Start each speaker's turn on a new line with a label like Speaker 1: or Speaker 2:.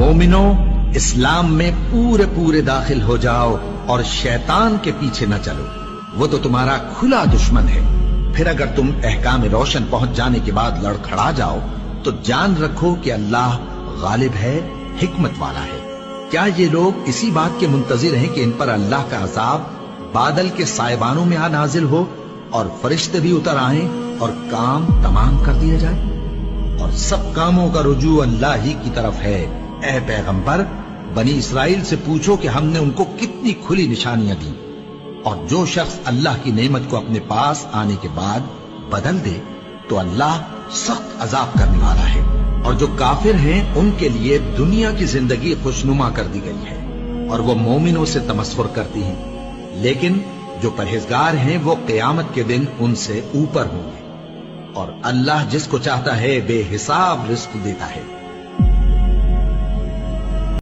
Speaker 1: मोमिनो, इस्लाम में पूरे पूरे दाखिल हो जाओ और शैतान के पीछे न चलो, वो तो तुम्हारा खुला दुश्मन है। फिर अगर तुम अहकाम रोशन पहुंच जाने के बाद लड़खड़ा जाओ तो जान रखो कि अल्लाह गालिब है, हिकमत वाला है। क्या ये लोग इसी बात के मुंतजिर हैं कि इन पर अल्लाह का अजाब बादल के साइबानों में आ नाजिल हो और फरिश्ते भी उतर आए और काम तमाम कर दिया जाए? और सब कामों का रुजू अल्लाह ही की तरफ है। ए पैगंबर, बनी इसराइल से पूछो कि हमने उनको कितनी खुली निशानियां दी, और जो शख्स अल्लाह की नेमत को अपने पास आने के बाद बदल दे तो अल्लाह सख्त अजाब करने वाला है। और जो काफिर हैं उनके लिए दुनिया की जिंदगी खुशनुमा कर दी गई है और वो मोमिनों से तमस्खुर करती हैं, लेकिन जो परहेजगार हैं वो क़यामत के दिन उनसे ऊपर होंगे। और अल्लाह जिसको चाहता है बेहिसाब रिज़्क़ देता है।